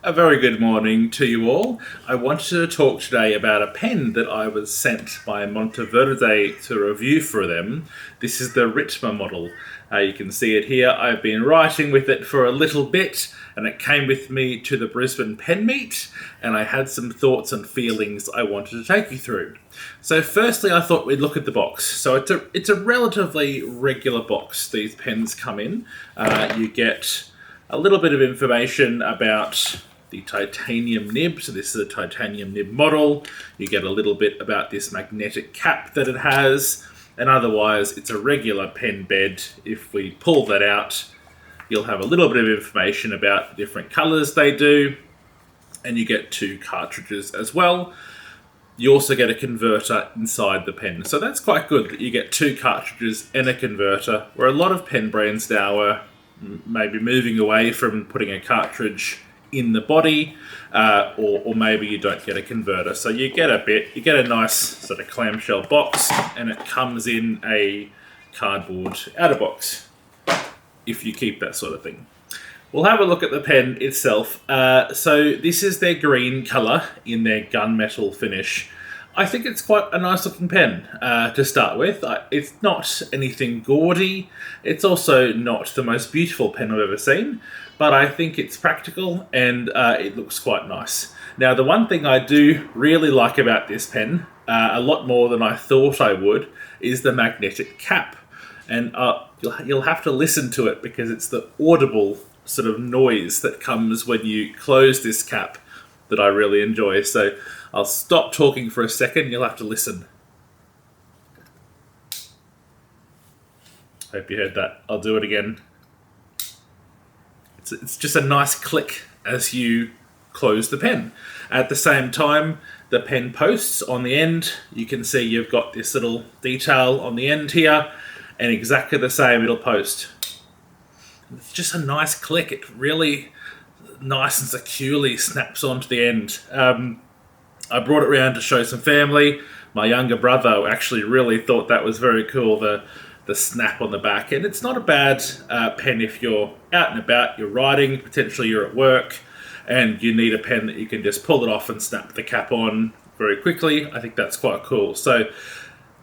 A very good morning to you all. I wanted to talk today about a pen that I was sent by Monteverde to review for them. This is the Ritma model. You can see it here. I've been writing with it for a little bit, and it came with me to the Brisbane Pen Meet, and I had some thoughts and feelings I wanted to take you through. So firstly, I thought we'd look at the box. So it's a relatively regular box these pens come in. You get a little bit of information about the titanium nib. So this is a titanium nib model. You get a little bit about this magnetic cap that it has, and otherwise it's a regular pen bed. If we pull that out, you'll have a little bit of information about the different colors they do, and you get 2 cartridges as well. You also get a converter inside the pen. So that's quite good that you get 2 cartridges and a converter, where a lot of pen brands now are maybe moving away from putting a cartridge in the body, or maybe you don't get a converter. So you get a nice sort of clamshell box, and it comes in a cardboard outer box, if you keep that sort of thing. We'll have a look at the pen itself. So this is their green colour in their gunmetal finish. I think it's quite a nice looking pen to start with. It's not anything gaudy. It's also not the most beautiful pen I've ever seen, but I think it's practical and it looks quite nice. Now, the one thing I do really like about this pen, a lot more than I thought I would, is the magnetic cap. And you'll have to listen to it because it's the audible sort of noise that comes when you close this cap that I really enjoy. So I'll stop talking for a second, you'll have to listen. Hope you heard that. I'll do it again. It's just a nice click as you close the pen. At the same time, the pen posts on the end, you can see you've got this little detail on the end here, and exactly the same it'll post. It's just a nice click. It really nice and securely snaps onto the end. I brought it around to show some family. My younger brother actually really thought that was very cool, the snap on the back. And it's not a bad pen if you're out and about, you're writing, potentially you're at work, and you need a pen that you can just pull it off and snap the cap on very quickly. I think that's quite cool. So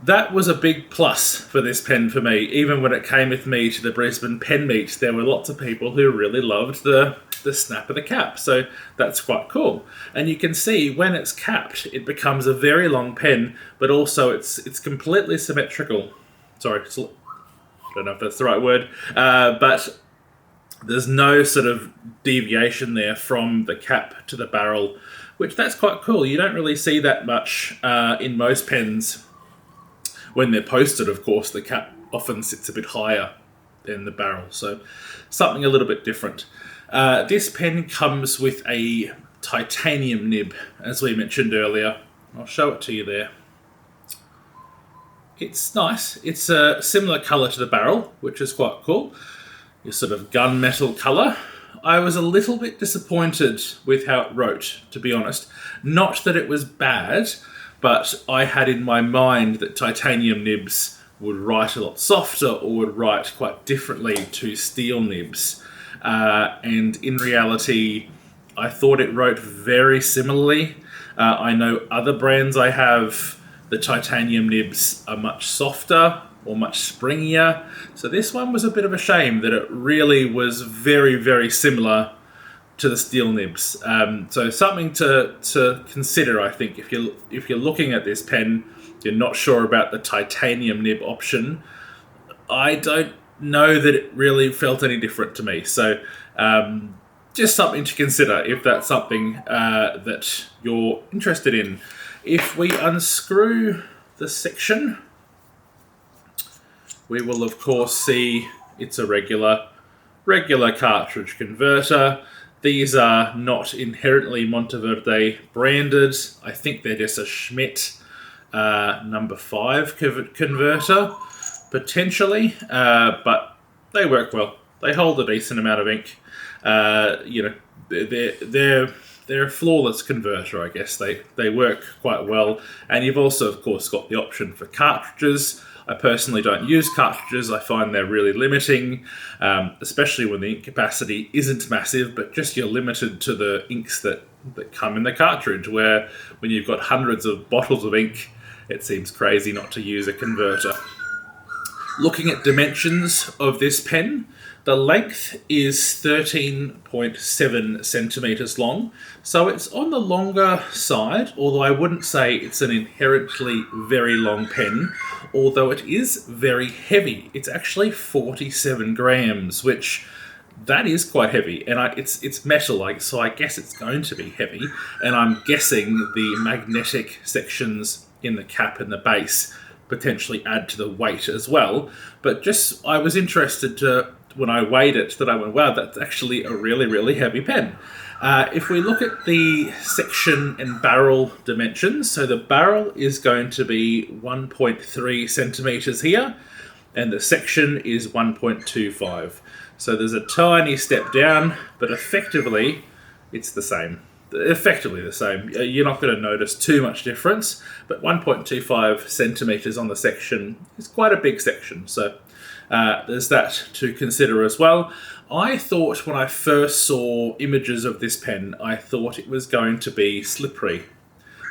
that was a big plus for this pen for me. Even when it came with me to the Brisbane Pen Meet, there were lots of people who really loved the snap of the cap. So that's quite cool. And you can see when it's capped, it becomes a very long pen, but also it's completely symmetrical. Sorry, I don't know if that's the right word, but there's no sort of deviation there from the cap to the barrel, which that's quite cool. You don't really see that much in most pens. When they're posted, of course, the cap often sits a bit higher than the barrel, so something a little bit different. This pen comes with a titanium nib, as we mentioned earlier. I'll show it to you there. It's nice. It's a similar colour to the barrel, which is quite cool. Your sort of gunmetal colour. I was a little bit disappointed with how it wrote, to be honest. Not that it was bad, but I had in my mind that titanium nibs would write a lot softer or would write quite differently to steel nibs. And in reality, I thought it wrote very similarly. I know other brands I have, the titanium nibs are much softer or much springier. So this one was a bit of a shame that it really was very, very similar to the steel nibs. So something to consider, I think, if you're looking at this pen, you're not sure about the titanium nib option. I don't know that it really felt any different to me. So just something to consider if that's something that you're interested in. If we unscrew the section, we will of course see it's a regular cartridge converter. These are not inherently Monteverde branded. I think they're just a Schmidt number 5 converter, potentially, but they work well. They hold a decent amount of ink. They're a flawless converter, I guess. They work quite well. And you've also, of course, got the option for cartridges. I personally don't use cartridges. I find they're really limiting, especially when the ink capacity isn't massive, but just you're limited to the inks that come in the cartridge, where when you've got hundreds of bottles of ink, it seems crazy not to use a converter. Looking at dimensions of this pen, the length is 13.7 centimetres long, so it's on the longer side, although I wouldn't say it's an inherently very long pen, although it is very heavy. It's actually 47 grams, which that is quite heavy, and it's metal, so I guess it's going to be heavy, and I'm guessing the magnetic sections in the cap and the base potentially add to the weight as well. But just, I was interested to, when I weighed it, that I went, wow, that's actually a really, really heavy pen. If we look at the section and barrel dimensions, so the barrel is going to be 1.3 centimetres here, and the section is 1.25. So there's a tiny step down, but effectively it's the same. Effectively the same. You're not going to notice too much difference, but 1.25 centimetres on the section is quite a big section, so there's that to consider as well. I thought when I first saw images of this pen, I thought it was going to be slippery,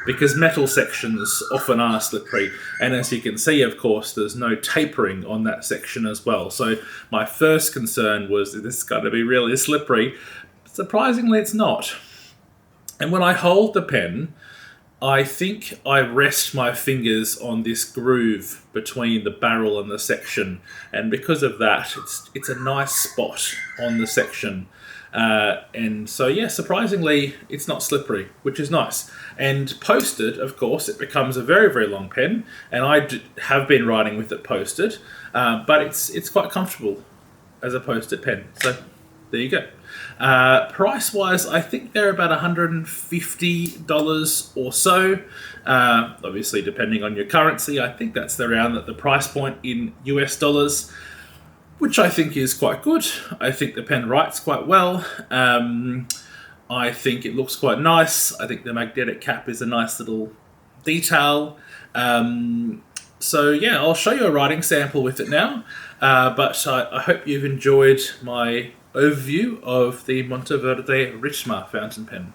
because metal sections often are slippery, and as you can see, of course, there's no tapering on that section as well. So my first concern was, this is going to be really slippery. Surprisingly, it's not. And when I hold the pen, I think I rest my fingers on this groove between the barrel and the section, and because of that, it's a nice spot on the section. And so, yeah, surprisingly, it's not slippery, which is nice. And posted, of course, it becomes a very, very long pen, and I have been writing with it posted, but it's quite comfortable as a posted pen. So there you go. Price-wise, I think they're about $150 or so. Obviously, depending on your currency, I think that's around the price point in US dollars, which I think is quite good. I think the pen writes quite well. I think it looks quite nice. I think the magnetic cap is a nice little detail. So yeah, I'll show you a writing sample with it now. But I hope you've enjoyed my overview of the Monteverde Ritma Fountain Pen.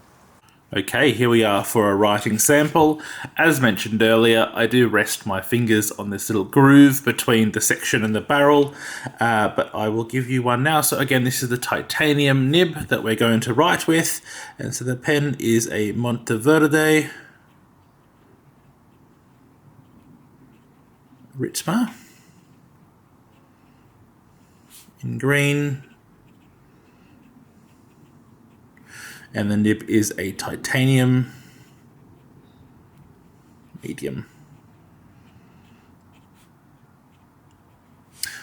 Okay, here we are for a writing sample. As mentioned earlier, I do rest my fingers on this little groove between the section and the barrel, but I will give you one now. So again, this is the titanium nib that we're going to write with, and so the pen is a Monteverde Ritma in green. And the nib is a titanium medium.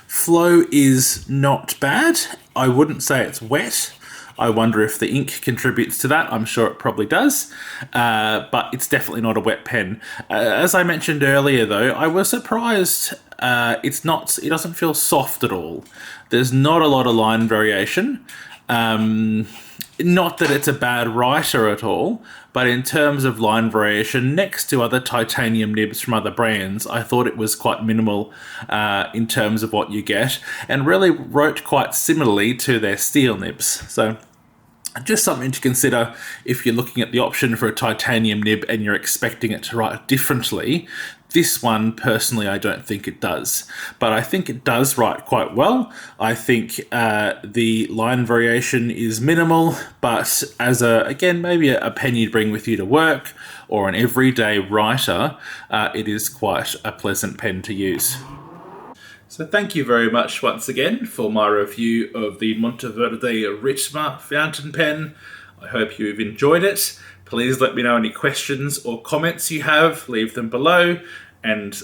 Flow is not bad. I wouldn't say it's wet. I wonder if the ink contributes to that. I'm sure it probably does, but it's definitely not a wet pen. As I mentioned earlier, though, I was surprised it doesn't feel soft at all. There's not a lot of line variation. Not that it's a bad writer at all, but in terms of line variation, next to other titanium nibs from other brands, I thought it was quite minimal in terms of what you get, and really wrote quite similarly to their steel nibs. So just something to consider if you're looking at the option for a titanium nib and you're expecting it to write differently. This one, personally, I don't think it does, but I think it does write quite well. I think the line variation is minimal, but as again, maybe a pen you'd bring with you to work or an everyday writer, it is quite a pleasant pen to use. So thank you very much once again for my review of the Monteverde Ritma Fountain Pen. I hope you've enjoyed it. Please let me know any questions or comments you have, leave them below, and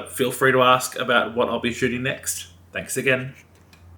feel free to ask about what I'll be shooting next. Thanks again.